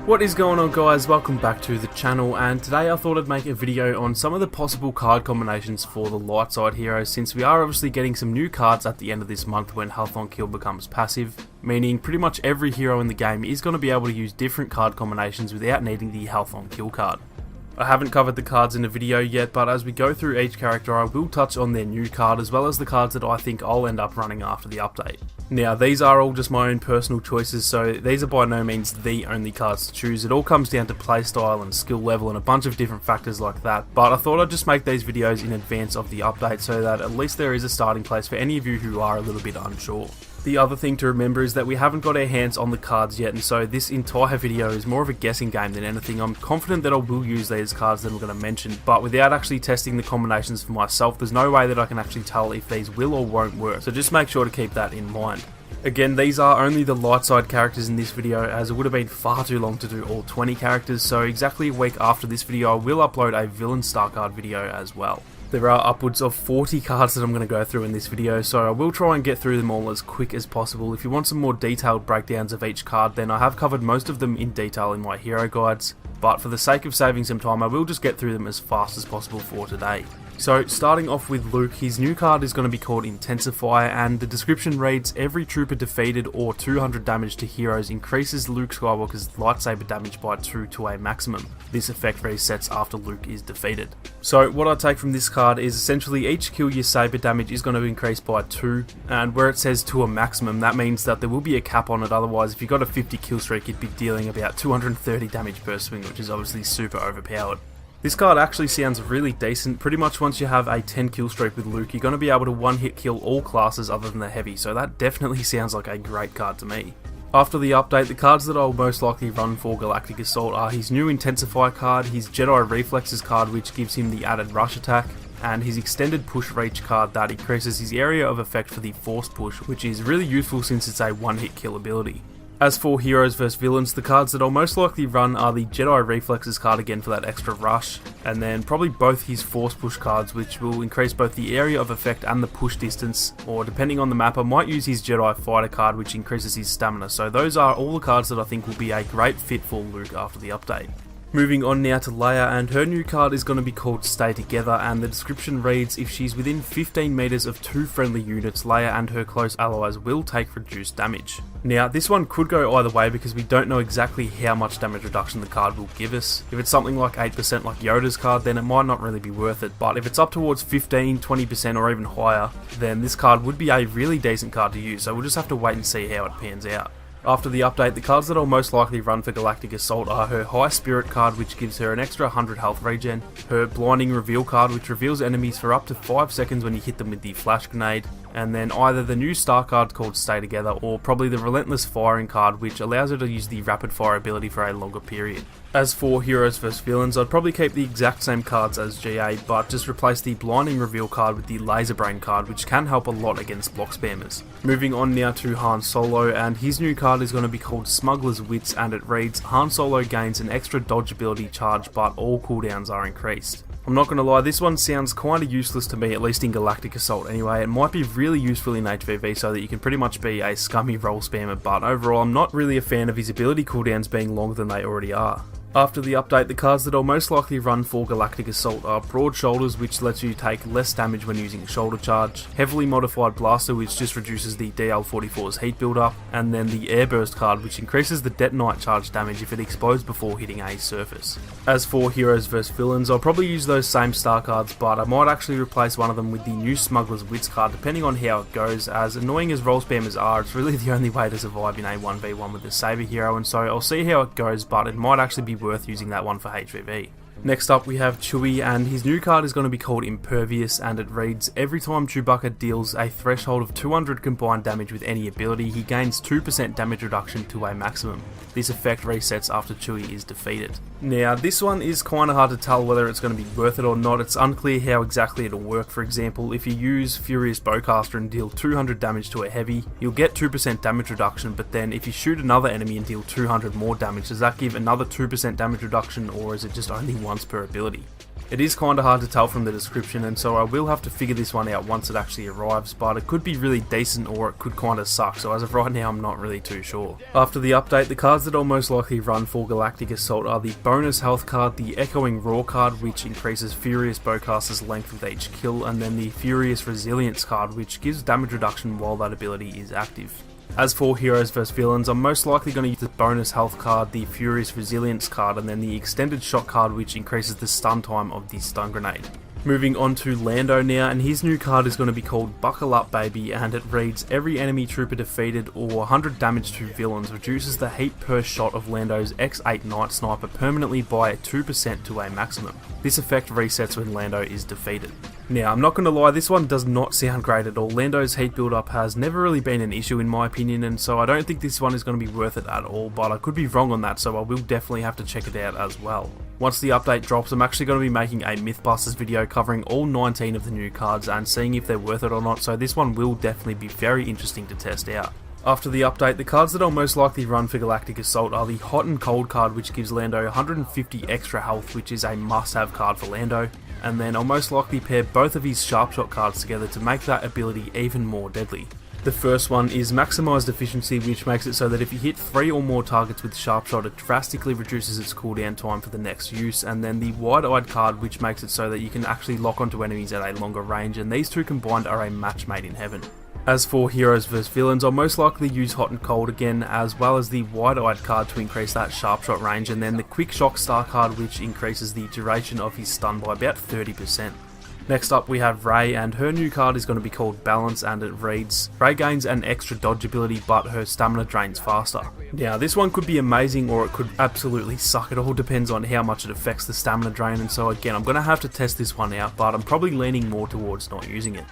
What is going on, guys? Welcome back to the channel, and today I thought I'd make a video on some of the possible card combinations for the light side heroes, since we are obviously getting some new cards at the end of this month when health on kill becomes passive, meaning pretty much every hero in the game is going to be able to use different card combinations without needing the health on kill card. I haven't covered the cards in the video yet, but as we go through each character I will touch on their new card as well as the cards that I think I'll end up running after the update. Now these are all just my own personal choices, so these are by no means the only cards to choose. It all comes down to playstyle and skill level and a bunch of different factors like that, but I thought I'd just make these videos in advance of the update so that at least there is a starting place for any of you who are a little bit unsure. The other thing to remember is that we haven't got our hands on the cards yet, and so this entire video is more of a guessing game than anything. I'm confident that I will use these cards that I'm going to mention, but without actually testing the combinations for myself, there's no way that I can actually tell if these will or won't work, so just make sure to keep that in mind. Again, these are only the light side characters in this video, as it would have been far too long to do all 20 characters, so exactly a week after this video I will upload a villain star card video as well. There are upwards of 40 cards that I'm going to go through in this video, so I will try and get through them all as quick as possible. If you want some more detailed breakdowns of each card, then I have covered most of them in detail in my hero guides, but for the sake of saving some time I will just get through them as fast as possible for today. So starting off with Luke, his new card is going to be called Intensify, and the description reads, every trooper defeated or 200 damage to heroes increases Luke Skywalker's lightsaber damage by 2 to a maximum. This effect resets after Luke is defeated. So what I take from this card is essentially each kill your saber damage is going to increase by 2, and where it says to a maximum, that means that there will be a cap on it. Otherwise if you got a 50 kill streak you'd be dealing about 230 damage per swing, which is obviously super overpowered. This card actually sounds really decent. Pretty much once you have a 10 kill streak with Luke, you're going to be able to one hit kill all classes other than the heavy, so that definitely sounds like a great card to me. After the update, the cards that I'll most likely run for Galactic Assault are his new Intensify card, his Jedi Reflexes card which gives him the added rush attack, and his extended push reach card that increases his area of effect for the force push, which is really useful since it's a one hit kill ability. As for heroes vs villains, the cards that I'll most likely run are the Jedi Reflexes card again for that extra rush, and then probably both his force push cards which will increase both the area of effect and the push distance, or depending on the map I might use his Jedi Fighter card which increases his stamina. So those are all the cards that I think will be a great fit for Luke after the update. Moving on now to Leia, and her new card is going to be called Stay Together, and the description reads, if she's within 15 meters of 2 friendly units, Leia and her close allies will take reduced damage. Now this one could go either way because we don't know exactly how much damage reduction the card will give us. If it's something like 8% like Yoda's card, then it might not really be worth it, but if it's up towards 15, 20% or even higher, then this card would be a really decent card to use, so we'll just have to wait and see how it pans out. After the update, the cards that I'll most likely run for Galactic Assault are her High Spirit card which gives her an extra 100 health regen, her Blinding Reveal card which reveals enemies for up to 5 seconds when you hit them with the flash grenade, and then either the new star card called Stay Together or probably the Relentless Firing card which allows her to use the rapid fire ability for a longer period. As for heroes vs villains, I'd probably keep the exact same cards as GA, but just replace the Blinding Reveal card with the Laser Brain card which can help a lot against block spammers. Moving on now to Han Solo, and his new card is going to be called Smuggler's Wits, and it reads, Han Solo gains an extra dodge ability charge but all cooldowns are increased. I'm not going to lie, this one sounds kinda useless to me, at least in Galactic Assault anyway. It might be really useful in HVV so that you can pretty much be a scummy roll spammer, but overall I'm not really a fan of his ability cooldowns being longer than they already are. After the update, the cards that I'll most likely run for Galactic Assault are Broad Shoulders, which lets you take less damage when using Shoulder Charge, Heavily Modified Blaster, which just reduces the DL-44's heat buildup, and then the Airburst card, which increases the Detonite charge damage if it explodes before hitting a surface. As for heroes vs villains, I'll probably use those same star cards, but I might actually replace one of them with the new Smuggler's Wits card depending on how it goes. As annoying as roll spammers are, it's really the only way to survive in a 1v1 with the Saber hero, and so I'll see how it goes, but it might actually be worth using that one for HVV. Next up we have Chewie, and his new card is going to be called Impervious, and it reads, every time Chewbacca deals a threshold of 200 combined damage with any ability, he gains 2% damage reduction to a maximum. This effect resets after Chewie is defeated. Now this one is kinda hard to tell whether it's going to be worth it or not. It's unclear how exactly it'll work. For example, if you use Furious Bowcaster and deal 200 damage to a heavy, you'll get 2% damage reduction, but then if you shoot another enemy and deal 200 more damage, does that give another 2% damage reduction, or is it just only once per ability? It is kinda hard to tell from the description, and so I will have to figure this one out once it actually arrives, but it could be really decent or it could kinda suck, so as of right now I'm not really too sure. After the update, the cards that I'll most likely run for Galactic Assault are the bonus health card, the Echoing Roar card, which increases Furious Bowcaster's length with each kill, and then the Furious Resilience card, which gives damage reduction while that ability is active. As for heroes vs villains, I'm most likely going to use the bonus health card, the Furious Resilience card, and then the extended shot card, which increases the stun time of the stun grenade. Moving on to Lando now, and his new card is going to be called Buckle Up Baby, and it reads, every enemy trooper defeated or 100 damage to villains reduces the heat per shot of Lando's X8 Night Sniper permanently by 2% to a maximum. This effect resets when Lando is defeated. Now, I'm not going to lie, this one does not sound great at all. Lando's heat build-up has never really been an issue in my opinion, and so I don't think this one is going to be worth it at all, but I could be wrong on that, so I will definitely have to check it out as well. Once the update drops, I'm actually going to be making a Mythbusters video covering all 19 of the new cards and seeing if they're worth it or not, so this one will definitely be very interesting to test out. After the update, the cards that I'll most likely run for Galactic Assault are the Hot and Cold card, which gives Lando 150 extra health, which is a must-have card for Lando, and then I'll most likely pair both of his Sharpshot cards together to make that ability even more deadly. The first one is Maximised Efficiency, which makes it so that if you hit 3 or more targets with Sharpshot, it drastically reduces its cooldown time for the next use, and then the Wide-Eyed card, which makes it so that you can actually lock onto enemies at a longer range, and these two combined are a match made in heaven. As for heroes vs villains, I'll most likely use Hot and Cold again, as well as the Wide-Eyed card to increase that Sharpshot range, and then the Quick Shock Star card, which increases the duration of his stun by about 30%. Next up we have Rey, and her new card is going to be called Balance, and it reads, Rey gains an extra dodge ability but her stamina drains faster. Now this one could be amazing or it could absolutely suck, it all depends on how much it affects the stamina drain, and so again I'm going to have to test this one out, but I'm probably leaning more towards not using it.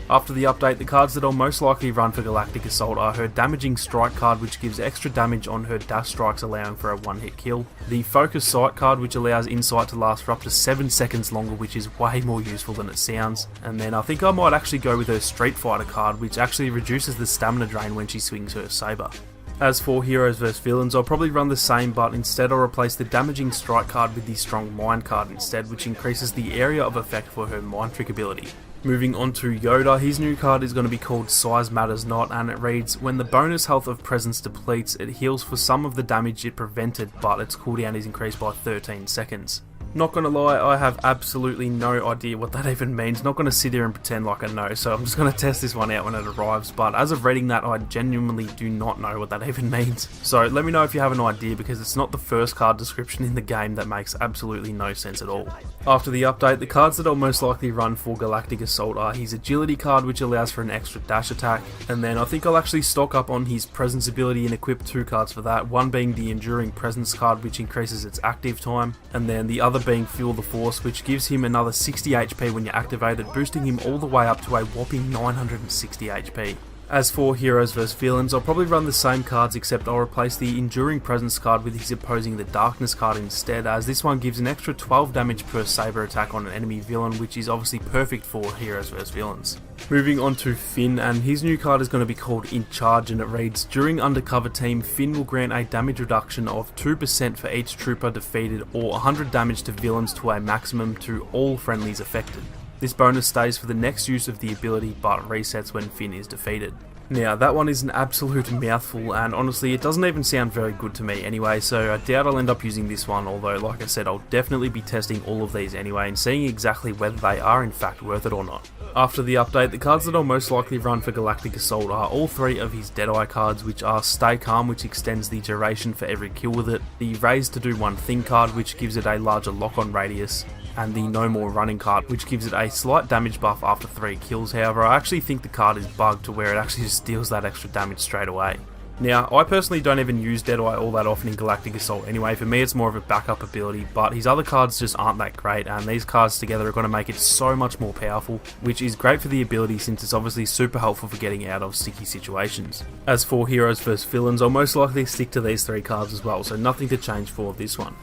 After the update, the cards that I'll most likely run for Galactic Assault are her Damaging Strike card, which gives extra damage on her dash strikes, allowing for a one-hit kill. The Focus Sight card, which allows Insight to last for up to 7 seconds longer, which is way more useful than it sounds. And then I think I might actually go with her Street Fighter card, which actually reduces the stamina drain when she swings her saber. As for heroes vs villains, I'll probably run the same, but instead I'll replace the Damaging Strike card with the Strong Mind card instead, which increases the area of effect for her Mind Trick ability. Moving on to Yoda, his new card is going to be called Size Matters Not, and it reads, when the bonus health of presence depletes, it heals for some of the damage it prevented, but its cooldown is increased by 13 seconds. Not gonna lie, I have absolutely no idea what that even means. Not gonna sit here and pretend like I know, so I'm just gonna test this one out when it arrives, but as of reading that, I genuinely do not know what that even means. So let me know if you have an idea, because it's not the first card description in the game that makes absolutely no sense at all. After the update, the cards that I'll most likely run for Galactic Assault are his Agility card, which allows for an extra dash attack, and then I think I'll actually stock up on his Presence ability and equip 2 cards for that, one being the Enduring Presence card, which increases its active time, and then the other being Fuel the Force, which gives him another 60 HP when you activate it, boosting him all the way up to a whopping 960 HP. As for heroes vs villains, I'll probably run the same cards, except I'll replace the Enduring Presence card with his Opposing the Darkness card instead, as this one gives an extra 12 damage per saber attack on an enemy villain, which is obviously perfect for heroes vs villains. Moving on to Finn, and his new card is going to be called In Charge, and it reads, during Undercover Team, Finn will grant a damage reduction of 2% for each trooper defeated, or 100 damage to villains to a maximum to all friendlies affected. This bonus stays for the next use of the ability, but resets when Finn is defeated. Now, that one is an absolute mouthful, and honestly, it doesn't even sound very good to me anyway, so I doubt I'll end up using this one, although, like I said, I'll definitely be testing all of these anyway, and seeing exactly whether they are in fact worth it or not. After the update, the cards that I'll most likely run for Galactic Assault are all 3 of his Deadeye cards, which are Stay Calm, which extends the duration for every kill with it, the Raise to Do One Thing card, which gives it a larger lock-on radius, and the No More Running card, which gives it a slight damage buff after 3 kills. However, I actually think the card is bugged to where it actually just deals that extra damage straight away. Now, I personally don't even use Deadeye all that often in Galactic Assault anyway. For me, it's more of a backup ability, but his other cards just aren't that great, and these cards together are going to make it so much more powerful, which is great for the ability since it's obviously super helpful for getting out of sticky situations. As for heroes vs villains, I'll most likely stick to these 3 cards as well, so nothing to change for this one.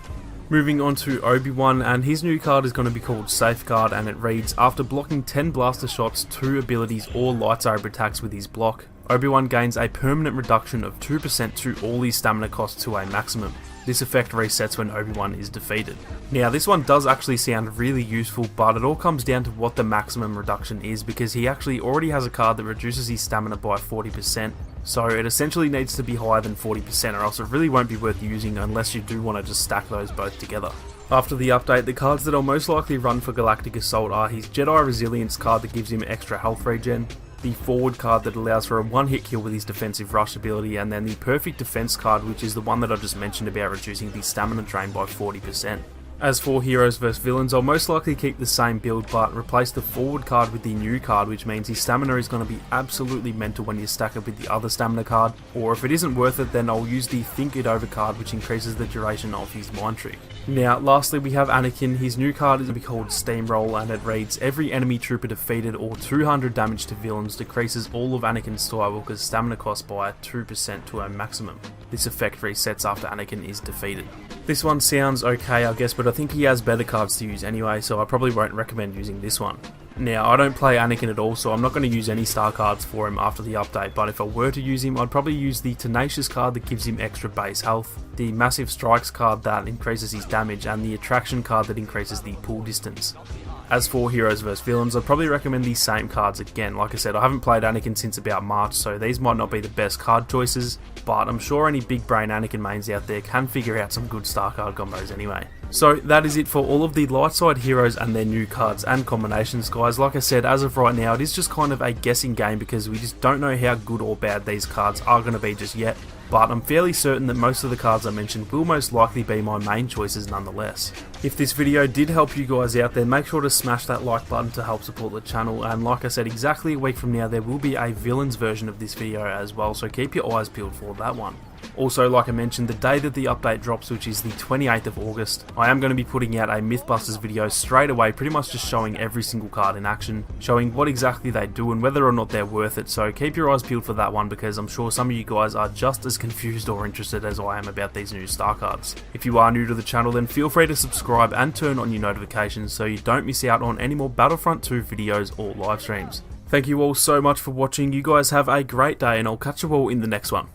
Moving on to Obi-Wan, and his new card is going to be called Safeguard, and it reads, after blocking 10 blaster shots, 2 abilities or lightsaber attacks with his block, Obi-Wan gains a permanent reduction of 2% to all his stamina costs to a maximum. This effect resets when Obi-Wan is defeated. Now this one does actually sound really useful, but it all comes down to what the maximum reduction is, because he actually already has a card that reduces his stamina by 40%, so it essentially needs to be higher than 40% or else it really won't be worth using unless you do want to just stack those both together. After the update, the cards that I'll most likely run for Galactic Assault are his Jedi Resilience card that gives him extra health regen, the Forward card that allows for a one-hit kill with his Defensive Rush ability, and then the Perfect Defense card, which is the one that I just mentioned about reducing the stamina drain by 40%. As for heroes vs villains, I'll most likely keep the same build but replace the Forward card with the new card, which means his stamina is going to be absolutely mental when you stack it with the other stamina card, or if it isn't worth it then I'll use the Think It Over card, which increases the duration of his mind trick. Now lastly we have Anakin. His new card is going to be called Steamroll, and it reads, every enemy trooper defeated or 200 damage to villains decreases all of Anakin Skywalker's stamina cost by 2% to a maximum. This effect resets after Anakin is defeated. This one sounds okay I guess, but I think he has better cards to use anyway, so I probably won't recommend using this one. Now, I don't play Anakin at all, so I'm not going to use any star cards for him after the update, but if I were to use him, I'd probably use the Tenacious card that gives him extra base health, the Massive Strikes card that increases his damage, and the Attraction card that increases the pull distance. As for heroes vs villains, I'd probably recommend these same cards again. Like I said, I haven't played Anakin since about March, so these might not be the best card choices, but I'm sure any big brain Anakin mains out there can figure out some good star card combos anyway. So that is it for all of the light side heroes and their new cards and combinations, guys. Like I said, as of right now, it is just kind of a guessing game because we just don't know how good or bad these cards are going to be just yet. But I'm fairly certain that most of the cards I mentioned will most likely be my main choices nonetheless. If this video did help you guys out, then make sure to smash that like button to help support the channel, and like I said, exactly a week from now there will be a villains version of this video as well, so keep your eyes peeled for that one. Also, like I mentioned, the day that the update drops, which is the 28th of August, I am going to be putting out a Mythbusters video straight away, pretty much just showing every single card in action, showing what exactly they do and whether or not they're worth it, so keep your eyes peeled for that one because I'm sure some of you guys are just as confused or interested as I am about these new star cards. If you are new to the channel, then feel free to subscribe and turn on your notifications so you don't miss out on any more Battlefront 2 videos or live streams. Thank you all so much for watching. You guys have a great day and I'll catch you all in the next one.